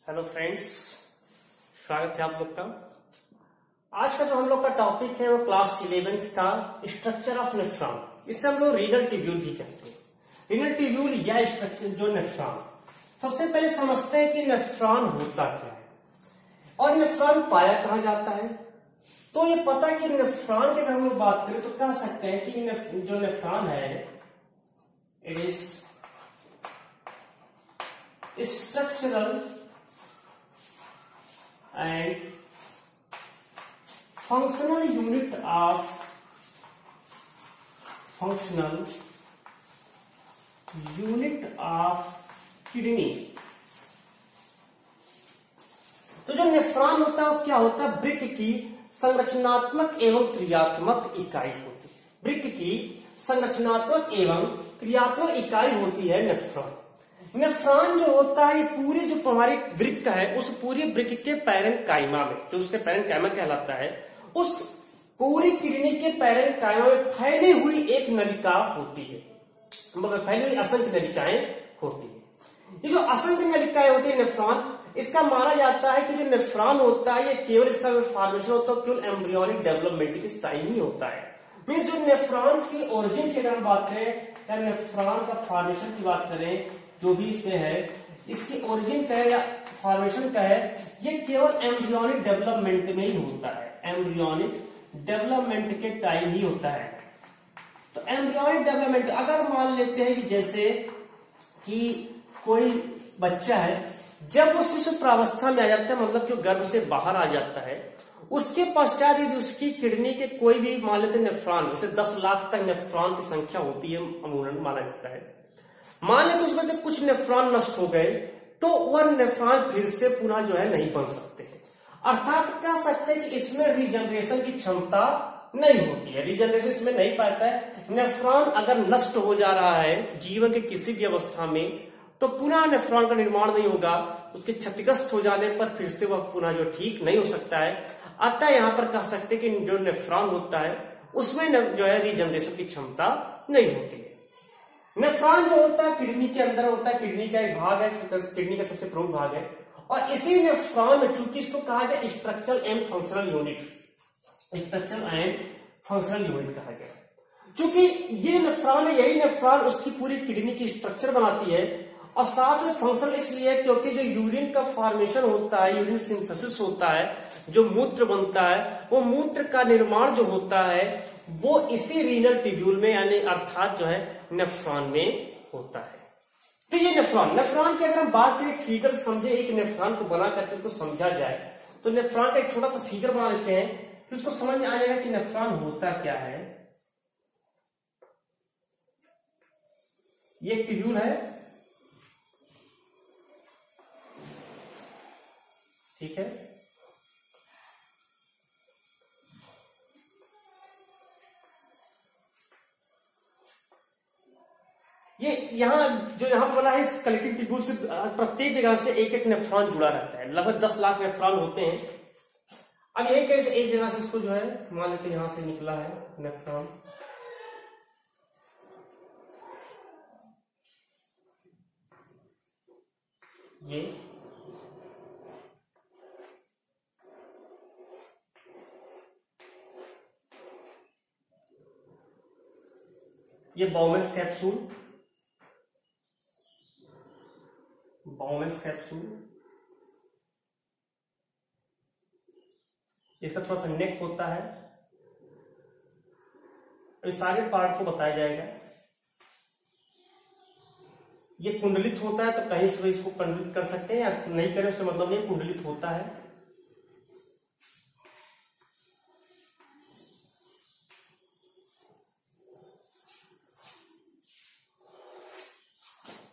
Hello friends, स्वागत है आप लोग का। आज का जो हम लोग का टॉपिक है वो क्लास 11th का स्ट्रक्चर ऑफ नेफ्रॉन। इसे हम लोग रीनल ट्यूब्यूल भी कहते हैं। रीनल ट्यूब्यूल या स्ट्रक्चर जो नेफ्रॉन, सबसे पहले समझते हैं कि नेफ्रॉन होता क्या है और नेफ्रॉन पाया कहां जाता है। तो ये पता है कि नेफ्रॉन की अगर हम लोग बात करें तो कह सकते हैं कि जो नेफ्रॉन है it is structural and functional unit of kidney. तो जो नेफ्रॉन होता है वो क्या होता है? वृक्क की संरचनात्मक एवं क्रियात्मक इकाई होती है। वृक्क की संरचनात्मक एवं क्रियात्मक इकाई होती है नेफ्रॉन। नेफ्रॉन जो होता है ये पूरी जो हमारी वृक्क है उस पूरी वृक्क के पैरेन्काइमा में, जो उसके पैरेन्काइमा कहलाता है, उस पूरी किडनी के पैरेन्काइमा में फैली हुई एक नलिका होती है, फैली हुई असंख्य नलिकाएं होती है। ये जो असंख्य नलिकाएं होती है नेफ्रॉन, इसका माना जाता है कि जो नेफ्रॉन होता है ये केवल इसका फॉर्मेशन होता है केवल एम्ब्रियोनिक डेवलपमेंट के टाइम ही होता है। मीन्स जो नेफ्रॉन की ओरिजिन की अगर बात करें या नेफ्रॉन का फॉर्मेशन की बात करें, जो भी इसमें है इसकी ओरिजिन का है या फॉर्मेशन का है, ये केवल एम्ब्रियोनिक डेवलपमेंट में ही होता है। एम्ब्रियोनिक डेवलपमेंट के टाइम ही होता है। तो एम्ब्रियोनिक डेवलपमेंट अगर मान लेते हैं कि जैसे कि कोई बच्चा है, जब वो शिशु प्रावस्था में आ जाता है, मतलब कि गर्भ से बाहर आ जाता है, उसके पश्चात यदि उसकी किडनी के कोई भी मान लेते नेफ्रॉन, जैसे 10 लाख तक नेफ्रॉन की संख्या होती है अमूमन माना जाता है, मान लेते उसमें से कुछ नेफ्रॉन नष्ट हो गए तो वह नेफ्रॉन फिर से पुनः जो है नहीं बन सकते हैं। अर्थात कह सकते हैं कि इसमें रीजनरेशन की क्षमता नहीं होती है, रीजनरेशन इसमें नहीं पाता है। नेफ्रॉन अगर नष्ट हो जा रहा है जीवन के किसी भी अवस्था में तो पुनः नेफ्रॉन का निर्माण नहीं होगा, उसके क्षतिग्रस्त हो जाने पर फिर से वह पुनः जो ठीक नहीं हो सकता है। अतः यहां पर कह सकते हैं कि जो नेफ्रॉन होता है उसमें जो है रीजनरेशन की क्षमता नहीं होती है। नेफ्रॉन जो होता है किडनी के अंदर होता है, किडनी का एक भाग है, किडनी का सबसे प्रमुख भाग है। और इसी नेफ्रॉन में चूंकि इसको कहा गया structural and functional unit, structural and functional unit कहा गया, चूंकि ये नेफ्रॉन है, यही नेफ्रॉन उसकी पूरी किडनी की स्ट्रक्चर बनाती है। और साथ में फंक्शनल इसलिए क्योंकि जो यूरिन का फॉर्मेशन होता है, यूरिन सिंथेसिस होता है, जो मूत्र बनता है, वो मूत्र का निर्माण जो होता है वो इसी रीनल ट्यूब्यूल में यानी अर्थात जो है नेफ्रॉन में होता है। तो ये नेफ्रॉन की अगर हम बात करें फिगर समझे, एक नेफ्रॉन को बना करके उसको समझा जाए तो नेफ्रॉन का एक छोटा सा फिगर बना लेते हैं, फिर उसको समझ में आ जाएगा कि नेफ्रॉन होता क्या है। ये ट्यूब्यूल है, ठीक है। ये यहां बना है इस कलेक्टिव ट्यूब्यूल से प्रत्येक जगह से एक एक नेफ्रॉन जुड़ा रहता है। लगभग 10 लाख नेफ्रॉन होते हैं। अब यही कैसे एक जगह से इसको जो है मान लेते यहां से निकला है नेफ्रॉन, ये बाउमेंस कैप्सूल, इसका थोड़ा सा नेक होता है। इस सारे पार्ट को बताया जाएगा। ये कुंडलित होता है, तो कहीं से इसको कुंडलित कर सकते हैं या नहीं करें उससे मतलब नहीं, कुंडलित होता है।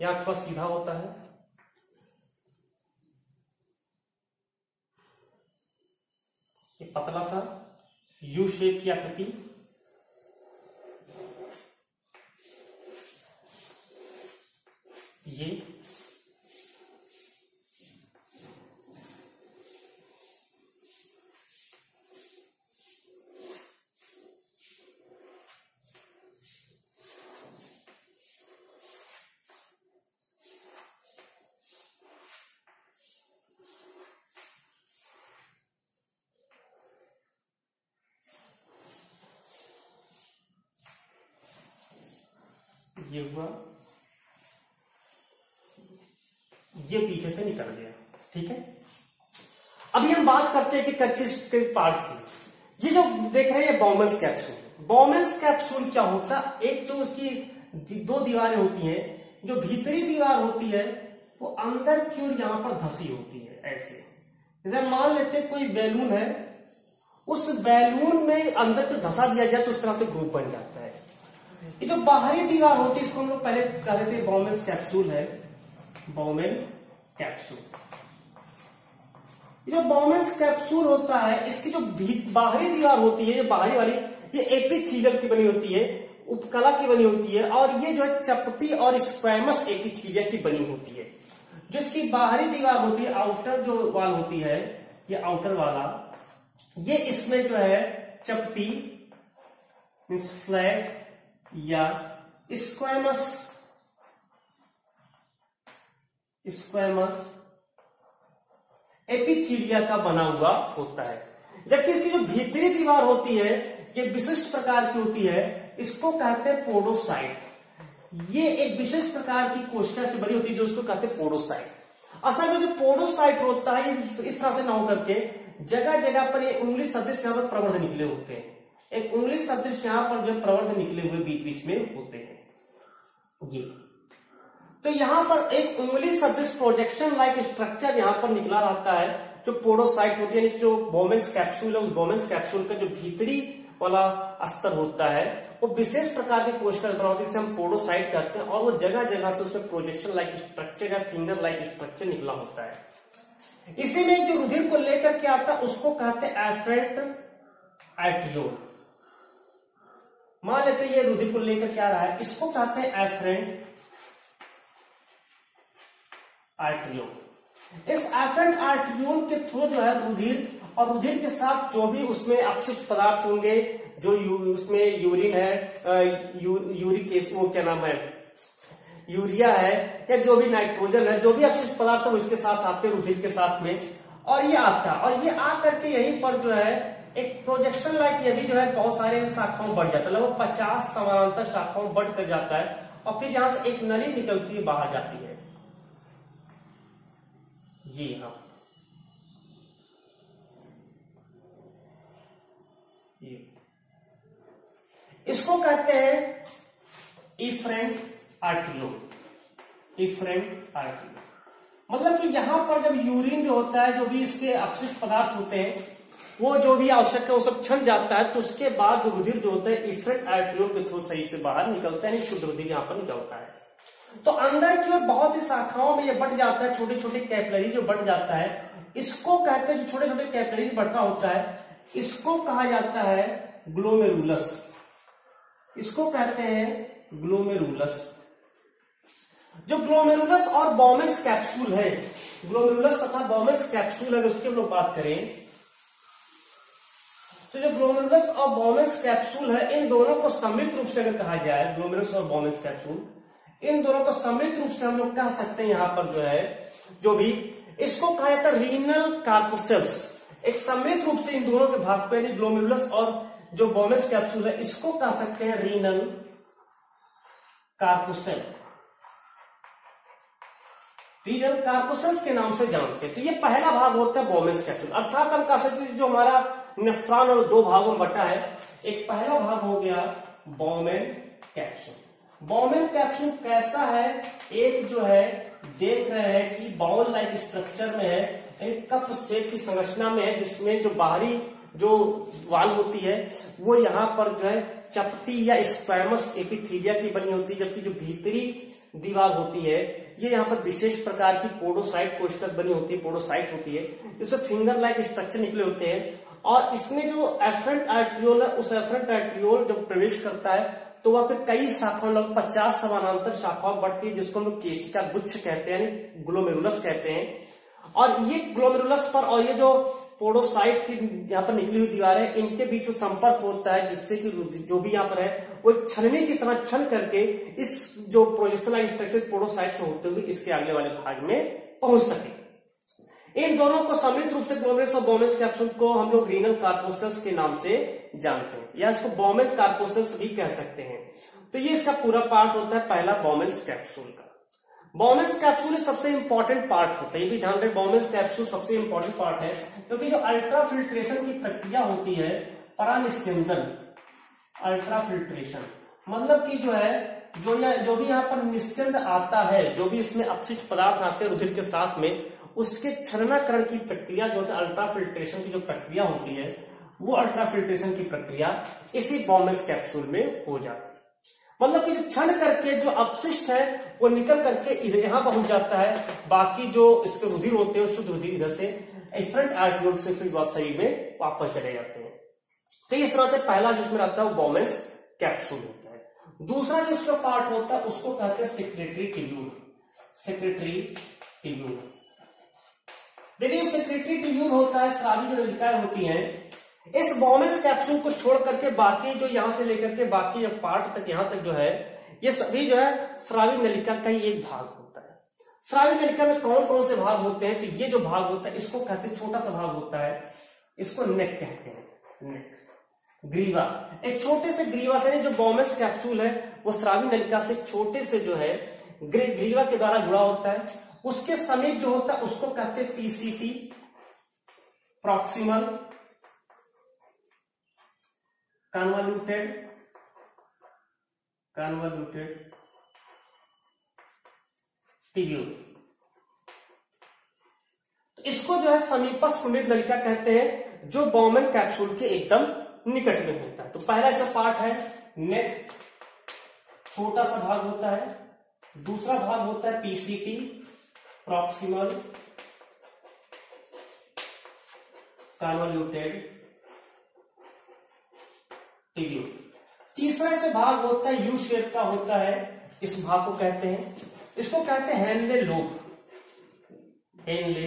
यहां थोड़ा सीधा होता है, ये पतला सा यू शेप की आकृति, ये ये हुआ, ये पीछे से निकल गया। ठीक है, अभी हम बात करते हैं कि कैरेक्टरिस्टिक पार्ट्स की। ये जो देख रहे हैं बाउमेंस कैप्सूल, बाउमेंस कैप्सूल क्या होता है, एक जो उसकी दो दीवारें होती हैं, जो भीतरी दीवार होती है वो अंदर की ओर यहां पर धसी होती है ऐसे। जैसे मान लेते हैं कोई बैलून है, उस बैलून में अंदर पे धसा दिया जाए तो उस तरह से ग्रुप बन जाता है। ये जो बाहरी दीवार होती है इसको हम लोग पहले कहते थे बाउमेंस कैप्सूल है, बाउमेन कैप्सूल। ये जो बाउमेंस कैप्सूल होता है इसकी जो बाहरी दीवार होती है, ये बाहरी वाली, ये एपिथेलियल की बनी होती है, उपकला की बनी होती है, और ये जो है चपटी और स्क्वैमस एपिथेलिया की बनी होती है। जो इसकी बाहरी दीवार होती है, आउटर जो वाल होती है, ये आउटर वाला, ये इसमें जो है चपटी मीन्स फ्लैट या स्क्वैमस एपिथेलिया का बना हुआ होता है। जबकि इसकी जो भीतरी दीवार होती है ये विशिष्ट प्रकार की होती है, इसको कहते हैं पोडोसाइट। ये एक विशेष प्रकार की कोशिका से बनी होती है जो उसको कहते हैं पोडोसाइट। असल में जो पोडोसाइट होता है ये इस तरह से ना होकर के जगह जगह पर ये उंगली सदृश यहाँ पर प्रवर्ध निकले होते हैं, एक उंगली सदृश यहाँ पर जो प्रवर्ध निकले हुए बीच बीच में होते हैं। ये तो यहां पर एक उंगली सदृश प्रोजेक्शन लाइक स्ट्रक्चर यहां पर निकला रहता है जो पोडोसाइट होती है, जो बाउमेंस कैप्सूल है, उस बाउमेंस कैप्सूल का जो भीतरी वाला स्तर होता है वो विशेष प्रकार की कोशिका बना होती है, जिसे हम पोडोसाइट कहते हैं, और वो जगह जगह से उसमें प्रोजेक्शन लाइक स्ट्रक्चर या फिंगर लाइक स्ट्रक्चर निकला होता है। इसी में जो रुधिर को लेकर के आता है उसको कहते हैं एफरेंट आर्टियोल। मान लेते हैं ये रुधिर को लेकर के आ रहा है, इसको कहते हैं एफरेंट आर्टियोल। इस एफरेंट आर्टियोल के थ्रू जो है रुधिर, और रुधिर के साथ जो भी उसमें अपशिष्ट पदार्थ होंगे, जो उसमें यूरिन है, यूरिक एसिड, वो क्या नाम है, यूरिया है, या जो भी नाइट्रोजन है, जो भी अपशिष्ट पदार्थ है वो इसके साथ आते हैं रुधिर के साथ में, और ये आता है, और ये आ करके यहीं पर जो है एक प्रोजेक्शन लाइक यदि जो है बहुत सारे शाखाओं बढ़ जाता है, लगभग 50 समानांतर शाखाओं बढ़ कर जाता है, और फिर यहां से एक नली निकलती है, बाहर जाती है। जी हाँ, इसको कहते हैं इफरेंट आर्टियोल। इफरेंट आर्टियोल मतलब कि यहां पर जब यूरिन जो होता है, जो भी इसके अपशिष्ट पदार्थ होते हैं, वो जो भी आवश्यक है वो सब छन जाता है, तो उसके बाद रुधिर जो होता है इफरेंट आर्टियोल के थ्रू सही से बाहर निकलता है, शुद्ध रुधिर यहां पर निकलता है। तो अंदर की ओर बहुत ही शाखाओं में ये बढ़ जाता है, छोटे छोटे कैपिलरी जो बढ़ जाता है, इसको कहते हैं, जो छोटे छोटे कैपिलरी बढ़ता होता है इसको कहा जाता है ग्लोमेरुलस। इसको कहते हैं ग्लोमेरुलस। जो ग्लोमेरुलस और बाउमेंस कैप्सूल है, ग्लोमेरुलस तथा बाउमेंस कैप्सूल है, उसकी हम लोग बात करें तो जो ग्लोमेरुलस और बाउमेंस कैप्सूल है, इन दोनों को सम्मिलित रूप से अगर कहा जाए, ग्लोमेरुलस और बाउमेंस कैप्सूल, इन दोनों को सम्मिलित रूप से हम लोग कह सकते हैं यहां पर जो है, जो भी इसको कहा जाता है रीनल कार्पोसेल्स। एक सम्मिलित रूप से इन दोनों के भाग पे, ग्लोमेरुलस और जो बाउमेंस कैप्सूल है, इसको कह सकते हैं रीनल कार्पोसेल। रीनल कार्पोसेल्स के नाम से जानते हैं। तो ये पहला भाग होता है बाउमेंस कैप्सूल, अर्थात हम कह सकते हैं जो हमारा नेफ्रॉन और दो भागों में बटा है, एक पहला भाग हो गया बाउमेन कैप्सूल। बाउमेन कैप्सूल कैसा है, एक जो है देख रहे हैं कि बाउल लाइक स्ट्रक्चर में है, एक कप शेप की संरचना में है, जिसमें जो बाहरी जो वाल होती है वो यहाँ पर जो है चपटी या स्क्वैमस एपिथेलिया की बनी होती है, जबकि जो भीतरी दीवार होती है ये यहाँ पर विशेष प्रकार की पोडोसाइट कोशिका बनी होती है, पोडोसाइट होती है, इसमें फिंगर लाइक स्ट्रक्चर निकले होते हैं। और इसमें जो एफरेंट आर्टियोल है, उस एफरेंट आर्टियोल जब प्रवेश करता है तो वहां पे कई शाखाओं, लगभग 50 समानांतर शाखाओं बढ़ती है, जिसको हम लोग केशिका गुच्छ कहते हैं, ग्लोमेरुलस कहते हैं। और ये ग्लोमेरुलस पर और ये जो पोडोसाइट की यहाँ पर निकली हुई दीवार है, इनके बीच में संपर्क होता है, जिससे कि जो भी यहाँ पर है वो छलनी की तरह छन करके इस जो प्रोजेक्शन स्ट्रक्चर पोडोसाइट से होते हुए इसके अगले वाले भाग में पहुंच सके। इन दोनों को सम्मिलित रूप से ग्लोमेरुलस और बाउमेंस कैप्सूल को हम लोग रीनल कार्पोसेल्स के नाम से जानते हैं, या इसको बाउमेन कार्पोसेल्स भी कह सकते हैं। तो ये इसका पूरा पार्ट होता है पहला बॉमेंस कैप्सूल का। बॉमेंस कैप्सूल सबसे इंपॉर्टेंट पार्ट होता है, ये भी ध्यान रहे, बॉमेंस कैप्सूल सबसे इंपॉर्टेंट पार्ट है, क्योंकि जो अल्ट्रा फिल्ट्रेशन की प्रक्रिया होती है परानिस्यंदन, अल्ट्रा फिल्ट्रेशन मतलब कि जो है जो भी यहाँ पर निस्यंद आता है, जो भी इसमें अपशिष्ट पदार्थ आते हैं रुधिर के साथ में, उसके छलनाकरण की प्रक्रिया जो होता है अल्ट्रा फिल्ट्रेशन की जो प्रक्रिया होती है, वो अल्ट्रा फिल्ट्रेशन की प्रक्रिया इसी बॉमेंस कैप्सूल में हो जाती है। मतलब कि जो छन करके जो अपशिष्ट है वो निकल करके इधर यहां पहुंच जाता है, बाकी जो इसके रुधिर होते हैं शुद्ध रुधिर इधर से एफरेंट आर्टरियोल से फिर शरीर में वापस चले जाते हैं। तो इस तरह से पहला जिसमें रहता है वो बॉमेंस कैप्सूल होता है। दूसरा जो इसका पार्ट होता है उसको कहते हैं सेक्रेटरी ट्यूब्यूल। सेक्रेटरी ट्यूब्यूल, देखिए सेक्रेटरी ट्यूब्यूल होता है, स्रावी जो नलिकाएं होती हैं, इस बॉमेंस कैप्सूल को छोड़ करके बाकी जो यहां से लेकर के बाकी पार्ट तक यहां तक जो है ये सभी जो है स्रावी नलिका का ही एक भाग होता है। स्रावी नलिका में कौन कौन से भाग होते हैं, तो ये जो भाग होता है इसको कहते हैं, छोटा सा भाग होता है, इसको नेक कहते हैं, नेक, ग्रीवा। एक छोटे से ग्रीवा से जो बॉमेंस कैप्सूल है वो स्रावी नलिका से छोटे से जो है ग्रीवा के द्वारा जुड़ा होता है, उसके समीप जो होता है उसको कहते हैं पीसीटी, प्रॉक्सिमल कन्वॉल्यूटेड ट्यूब्यूल। इसको जो है समीपस्थ कुंडलित नलिका कहते हैं, जो बॉमेन कैप्सूल के एकदम निकट में होता है। तो पहला इसका पार्ट है नेक, छोटा सा भाग होता है। दूसरा भाग होता है पीसीटी, प्रॉक्सिमल कन्वॉल्यूटेड ट्यूब्यूल। तीसरा इसमें भाग होता है यू शेप का होता है, इस भाग को कहते हैं, इसको कहते हैं हेनले लूप, हेनले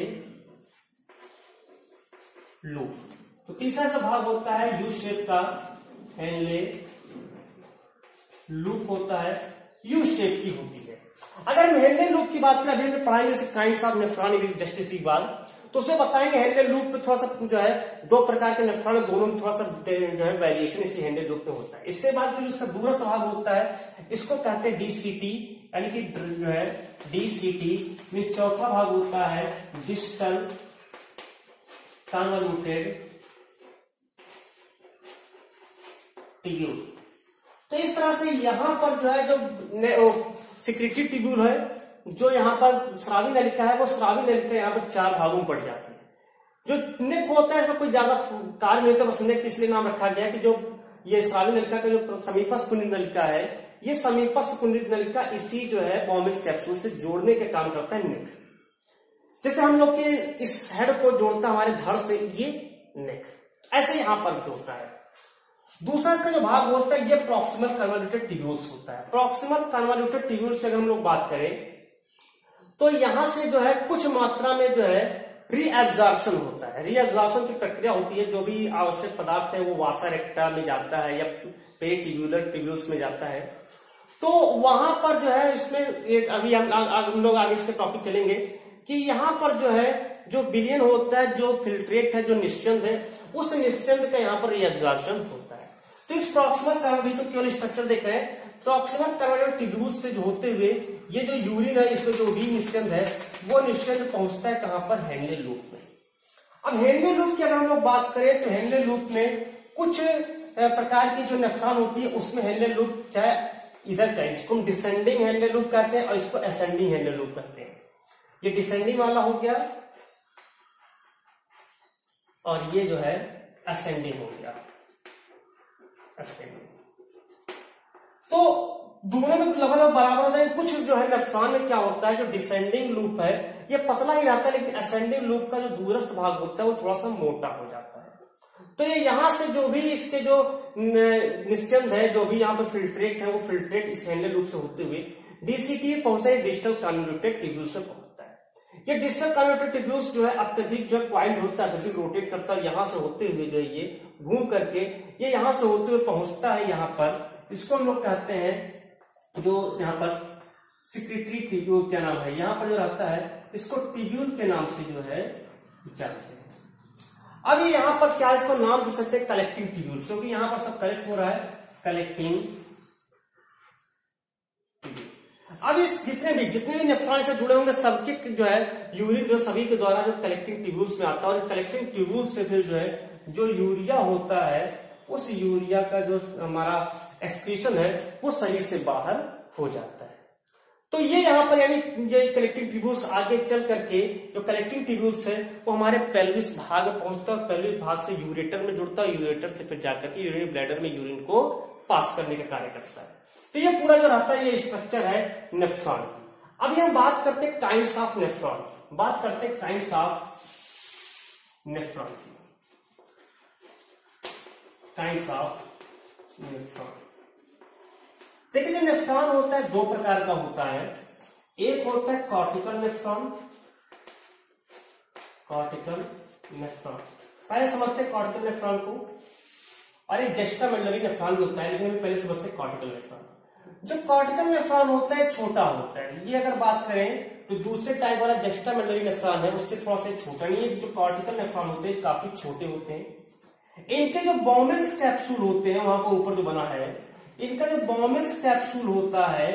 लूप। तो तीसरा इसका भाग होता है यू शेप का, हेनले लूप होता है, यू शेप की होती है। अगर हम हेनले लूप की बात करें, अभी हम पढ़ाएंगे काइंड्स ऑफ नेफ्रॉन जस्टिस की बात, तो उसमें बताएंगे हेनले लूप पे थोड़ा सा जो है दो प्रकार के नेफ्रॉन, दोनों में थोड़ा सा जो है वेरिएशन इसी हेनले लूप में होता है। इससे बाद जो इसका दूरस्थ भाग होता है इसको कहते हैं डीसीटी, यानी कि जो है डीसीटी मींस चौथा भाग होता है डिस्टल कन्वॉल्यूटेड ट्यूब्यूल। तो इस तरह से यहां पर जो है जो सेक्रेटरी ट्यूब्यूल है, जो यहाँ पर स्रावी नलिका है, वो स्रावी नलिका यहाँ पर चार भागों में पड़ जाती है। जो नेक होता है इसमें कोई ज्यादा कार्य नहीं होता, बस नेक इसलिए नाम रखा गया कि जो ये स्रावी नलिका का जो समीपस्थ कुंडलित नलिका है, ये समीपस्थ कुंडलित नलिका इसी जो है बॉमेंस कैप्सूल से जोड़ने के काम करता है नेक। जैसे हम लोग के इस हेड को जोड़ता है हमारे धड़ से, ये नेक, ऐसे यहां पर भी होता है। दूसरा इसका जो भाग होता है ये प्रॉक्सिमल कन्वॉल्यूटेड ट्यूब्यूल्स होता है। प्रॉक्सिमल कन्वॉल्यूटेड ट्यूब्यूल्स से अगर हम लोग बात करें तो यहां से जो है कुछ मात्रा में जो है रीएब्जॉर्प्शन होता है। रीएब्जॉर्प्शन की प्रक्रिया होती है, जो भी आवश्यक पदार्थ है वो वासा रेक्टा में जाता है या पेरिट्यूब्यूलर ट्यूब्यूल्स में जाता है। तो वहां पर जो है इसमें एक अभी हम लोग आगे इसके टॉपिक चलेंगे कि यहां पर जो है जो विलयन होता है, जो फिल्ट्रेट है, जो निस्यंद है, उस निस्यंद का यहाँ पर रीएब्जॉर्प्शन होता है। तो इस प्रॉक्सिमल कन्वॉल्यूटेड तो केवल स्ट्रक्चर देख रहे हैं, प्रॉक्सिमल कन्वॉल्यूटेड ट्यूब्यूल्स से जो होते हुए ये जो यूरिन है, इसमें जो डी निस्यंद है, वो निस्यंद पहुंचता है कहां पर, हेनले लूप में। अब हेनले लूप की अगर हम लोग बात करें तो हेनले लूप में कुछ प्रकार की जो नेफ्रॉन होती है उसमें हेनले लूप चाहे इधर का, इसको हम डिसेंडिंग हेनले लूप कहते हैं और इसको असेंडिंग हेनले लूप कहते हैं। ये डिसेंडिंग वाला हो गया और ये जो है असेंडिंग हो गया, असेंडिंग। तो दोनों में लगभग बराबर होता है। कुछ जो है नेफ्रॉन में क्या होता है, जो डिसेंडिंग लूप है ये पतला ही रहता है, लेकिन असेंडिंग लूप का जो दूरस्थ भाग होता है वो थोड़ा सा मोटा हो जाता है। तो ये यहां से जो भी इसके जो निस्यंद है, जो भी यहाँ पे फिल्ट्रेट है, वो फिल्ट्रेट इस हेनले लूप से होते हुए डीसीटी पहुंचता है, डिस्टल कन्वॉल्यूटेड ट्यूब्यूल से पहुंचता है। ये डिस्टल कन्वॉल्यूटेड ट्यूब्यूल्स जो है अत्यधिक जो क्वाइल्ड होता है, अत्यधिक रोटेट करता है, यहां से होते हुए जो है ये घूम करके ये यहां से होते हुए पहुंचता है यहाँ पर, इसको हम लोग कहते हैं जो यहाँ पर सेक्रेटरी ट्यूब्यूल क्या नाम है, यहाँ पर जो रहता है इसको ट्यूब्यूल के नाम से जो है जानते हैं। अब ये यहाँ पर क्या इसको नाम दे सकते हैं, कलेक्टिंग ट्यूब्यूल, क्योंकि यहाँ पर सब कलेक्ट हो रहा है, कलेक्टिंग अब इस जितने भी नेफ्रॉन से जुड़े होंगे सबके जो है यूरिन जो सभी के द्वारा जो कलेक्टिंग ट्यूब्यूल्स में आता है, और कलेक्टिंग ट्यूब्यूल्स से फिर जो है जो यूरिया होता है उस यूरिया का जो हमारा एक्सक्रीशन है वो शरीर से बाहर हो जाता है। तो ये यहाँ पर यानी ये कलेक्टिंग ट्यूब्यूल्स आगे चल करके जो कलेक्टिंग ट्यूब्यूल्स है वो हमारे पेल्विस भाग में पहुंचता है, पेल्विस भाग से यूरेटर में जुड़ता है, यूरेटर से फिर जाकर के यूरिनरी ब्लैडर में यूरिन को पास करने का कार्य करता है। तो ये पूरा जो रहता है ये स्ट्रक्चर है नेफ्रॉन की। अभी हम बात करते हैं काइंड्स ऑफ नेफ्रॉन, बात करते हैं काइंड्स ऑफ नेफ्रॉन की, काइंड्स ऑफ नेफ्रॉन। देखिए जो नेफ्रॉन होता है दो प्रकार का होता है, एक होता है कॉर्टिकल नेफ्रॉन, कॉर्टिकल नेफ्रॉन पहले समझते हैं कॉर्टिकल नेफ्रॉन को, और एक जस्टामेडुलरी नेफ्रॉन भी होता है, लेकिन हम पहले समझते हैं कॉर्टिकल नेफ्रॉन। जो कॉर्टिकल नेफ्रॉन होता है छोटा होता है, ये अगर बात करें तो दूसरे टाइप वाला जस्टामेडुलरी नेफ्रॉन है उससे थोड़ा सा छोटा नहीं है। जो कॉर्टिकल नेफ्रॉन होते हैं काफी छोटे होते हैं। इनके जो बॉमेंस कैप्सूल होते हैं वहां पर ऊपर जो बना है, इनका जो बॉमेंस कैप्सूल होता है,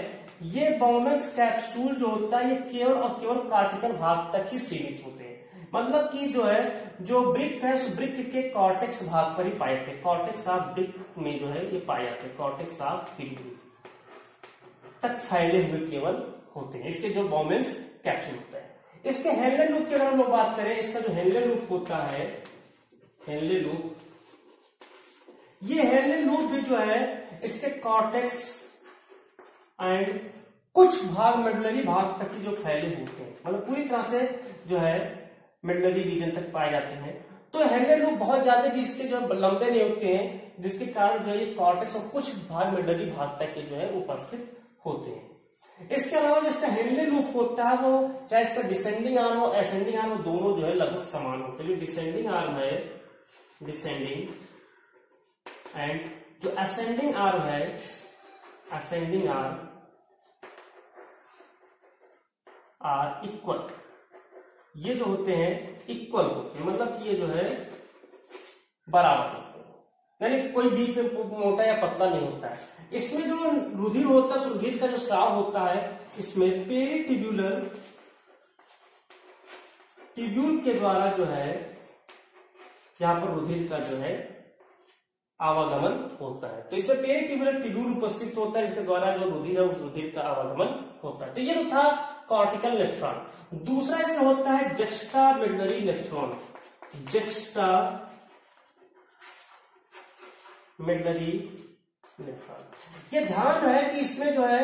ये बॉमेंस कैप्सूल जो होता है ये केवल और केवल कॉर्टिकल भाग तक ही सीमित होते हैं। मतलब कि जो है जो ब्रिक है उस ब्रिक के कॉर्टेक्स भाग पर ही पाए जाते हैं, कॉर्टेक्स ऑफ ब्रिक में जो है ये पाए जाते हैं, कॉर्टेक्स ऑफ ब्रिक तक फैले हुए केवल होते हैं इसके जो बॉमेंस कैप्सूल होता है। इसके हेनले लूप की अगर हम लोग बात करें, इसका जो हेनले लूप होता है, हेनले लूप, ये हेनले लूप भी जो है इसके कॉर्टेक्स एंड कुछ भाग मेडुलरी भाग तक ही जो फैले होते हैं, मतलब पूरी तरह से जो है मेडुलरी रीजन तक पाए जाते हैं। तो हेनले लूप बहुत ज्यादा भी इसके जो लंबे नहीं होते हैं, जिसके कारण जो है ये कॉर्टेक्स और कुछ भाग मेडुलरी भाग तक के जो है उपस्थित होते हैं। इसके अलावा जिसका हेनले लूप होता है वो चाहे इसका डिसेंडिंग आर्म और असेंडिंग आर्म दोनों जो है लगभग समान होते हैं। जो डिसेंडिंग आर्म है, डिसेंडिंग, एंड जो असेंडिंग आर्म है, असेंडिंग आर्म आर इक्वल, ये जो होते हैं इक्वल होते हैं, मतलब कि ये जो है बराबर होते हैं, यानी कोई बीच में मोटा या पतला नहीं होता है। इसमें जो रुधिर होता है, रुधिर का जो स्राव होता है इसमें पेरिटिब्यूलर ट्यूब्यूल के द्वारा जो है यहां पर रुधिर का जो है आवागमन होता है। तो इसमें पेरिटिब्यूलर ट्यूब्यूल उपस्थित होता है, इसके द्वारा जो रुधिर है उस रुधिर का आवागमन होता है। तो ये जो था कॉर्टिकल नेफ्रॉन। दूसरा इसमें होता है जस्टामेडुलरी नेफ्रॉन, जस्टामेडुलरी नेफ्रॉन। ये ध्यान है कि इसमें जो है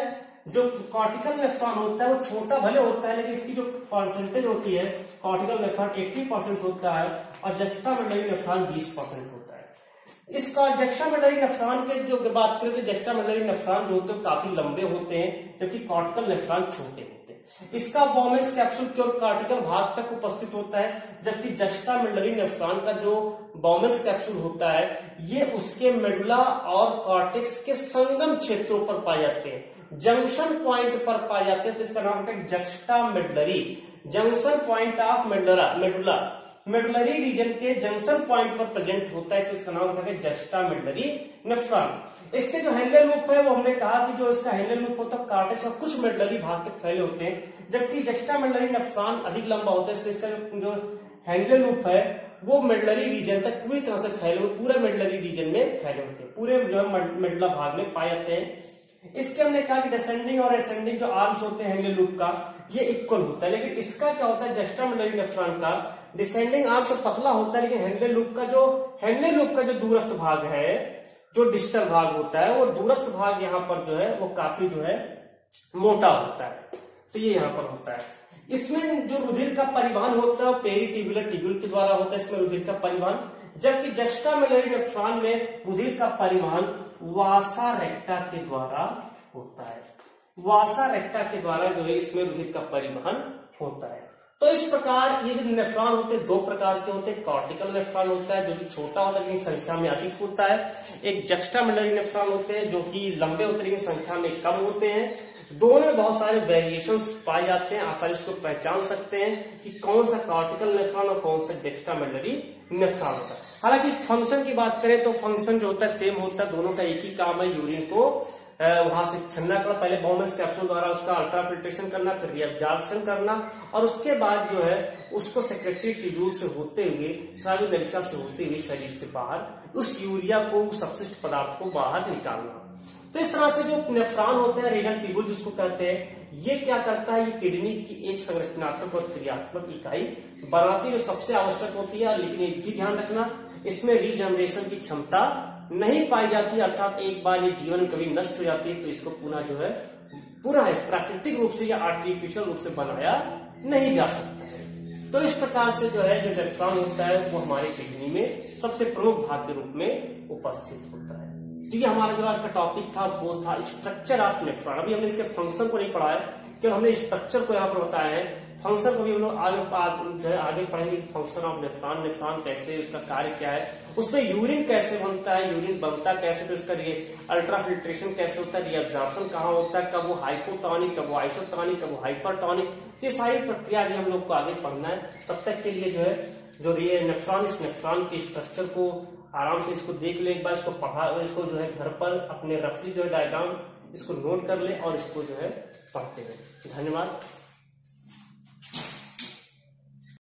जो कॉर्टिकल नेफ्रॉन होता है वो छोटा भले होता है, लेकिन इसकी जो परसेंटेज होती है कॉर्टिकल नेफ्रॉन 80% होता है और जस्टामेडुलरी नेफ्रॉन 20% होता है। इसका जस्टामेडुलरी नेफ्रॉन के जो बात करें तो जस्टामेडुलरी नेफ्रॉन जो होते हैं काफी लंबे होते हैं, जबकि कॉर्टिकल नेफ्रॉन छोटे होते हैं। इसका बॉमेंस कैप्सूल केवल कॉर्टिकल भाग तक उपस्थित होता है, जबकि जस्टामेडुलरी नेफ्रॉन का जो बॉमेंस कैप्सूल होता है ये उसके मेडुला और कॉर्टेक्स के संगम क्षेत्रों पर पाए जाते हैं, जंक्शन पॉइंट पर पाए जाते हैं। तो इसका नाम है juxtamedullary, junction point of medulla, medullary region के जंक्शन पॉइंट पर प्रेजेंट होता है, तो इसका नाम है जस्टामेडुलरी नेफ्रॉन। इसके जो हेनले लूप है वो हमने कहा कि जो इसका हेनले लूप होता है कॉर्टेक्स और कुछ मेडुलरी भाग तक फैले होते हैं, जबकि जस्टामेडुलरी नेफ्रॉन अधिक लंबा होता है, इसलिए इसका जो हेनले लूप है वो मेडुलरी रीजन तक पूरी तरह से फैले हुए, पूरे मेडुलरी रीजन में फैले होते हैं, पूरे जो है मेडुला भाग में पाए जाते हैं। इसके हमने कहा कि डिसेंडिंग और असेंडिंग जो आर्म्स होते हैं हेनले लूप का ये इक्वल होता है, लेकिन इसका क्या होता है जस्टामेडुलरी नेफ्रॉन का डिसेंडिंग आर्म से पतला होता है, लेकिन हेनले लूप का जो दूरस्थ भाग है, जो डिस्टल भाग होता है वो दूरस्थ भाग यहाँ पर जो है वो काफी जो है मोटा होता है। तो ये यहाँ पर होता है। इसमें जो रुधिर का परिवहन होता है वो पेरिटिब्यूलर ट्यूब्यूल के द्वारा होता है, इसमें रुधिर का परिवहन, जबकि जस्टामेडुलरी नेफ्रॉन में रुधिर का परिवहन वासा रेक्टा के द्वारा होता है, वासा रेक्टा के द्वारा जो है इसमें रुधिर का परिवहन होता है। तो इस प्रकार ये जो नेफ्रॉन होते हैं दो प्रकार के होते हैं, कॉर्टिकल नेफ्रॉन होता है जो कि छोटा होता है लेकिन संख्या में अधिक होता है, एक जस्टामेडुलरी नेफ्रॉन होते हैं जो कि लंबे होते हैं लेकिन संख्या में कम होते हैं। दोनों में बहुत सारे वेरिएशंस पाए जाते हैं, आप इसको पहचान सकते हैं कि कौन सा कॉर्टिकल नेफ्रॉन और कौन सा जस्टामेडुलरी नेफ्रॉन होता है। हालांकि फंक्शन की बात करें तो फंक्शन जो होता है सेम होता है, दोनों का एक ही काम है यूरिन को वहां से छन्ना करना, पहले बाउमेंस कैप्सूल द्वारा उसका अल्ट्राफिल्ट्रेशन करना, फिर रीअब्जॉर्प्शन करना, और उसके बाद जो है उसको सेक्रेटरी ट्यूब्यूल से होते हुए, स्रावी नलिका से होते हुए शरीर से बाहर उस यूरिया को, उस अपशिष्ट पदार्थ को बाहर निकालना। तो इस तरह से जो नेफ्रॉन होता है, रीनल ट्यूब्यूल जिसको कहते हैं, ये क्या करता है, ये किडनी की एक संरचनात्मक और क्रियात्मक इकाई बनाती है जो सबसे आवश्यक होती है। लेकिन एक भी ध्यान रखना, इसमें रीजनरेशन की क्षमता नहीं पाई जाती, अर्थात एक बार ये जीवन कभी नष्ट हो जाती है तो इसको पुनः जो है पूरा प्राकृतिक रूप से या आर्टिफिशियल रूप से बनाया नहीं जा सकता है। तो इस प्रकार से जो है जो नेफ्रॉन होता है वो हमारे किडनी में सबसे प्रमुख भाग के रूप में उपस्थित होता है। तो ये हमारा जो आज का टॉपिक था वो था स्ट्रक्चर ऑफ नेफ्रॉन। अभी हमने इसके फंक्शन को नहीं पढ़ा है, क्योंकि हमने स्ट्रक्चर को यहाँ पर बताया है, फंक्शन को भी हम लोग आगे पढ़ेंगे। फंक्शन ऑफ नेफ्रॉन, नेफ्रॉन कैसे, उसका कार्य क्या है, उसमें यूरिन कैसे बनता है, यूरिन बनता कैसे, तो उसका अल्ट्राफिल्ट्रेशन कैसे होता है, रीअब्जॉर्प्शन कहाँ होता है, कब वो हाइपोटोनिक, कब वो आइसोटोनिक, कब वो हाइपरटोनिक, ये सारी प्रक्रिया भी हम लोग को आगे पढ़ना है। तब तक के लिए जो है जो नेफ्रॉन, इस नेफ्रॉन के स्ट्रक्चर को आराम से इसको देख ले, एक बार इसको पढ़ा, इसको जो है घर पर अपने रफली जो है डायग्राम इसको नोट कर ले और इसको जो है पढ़ते हैं। धन्यवाद।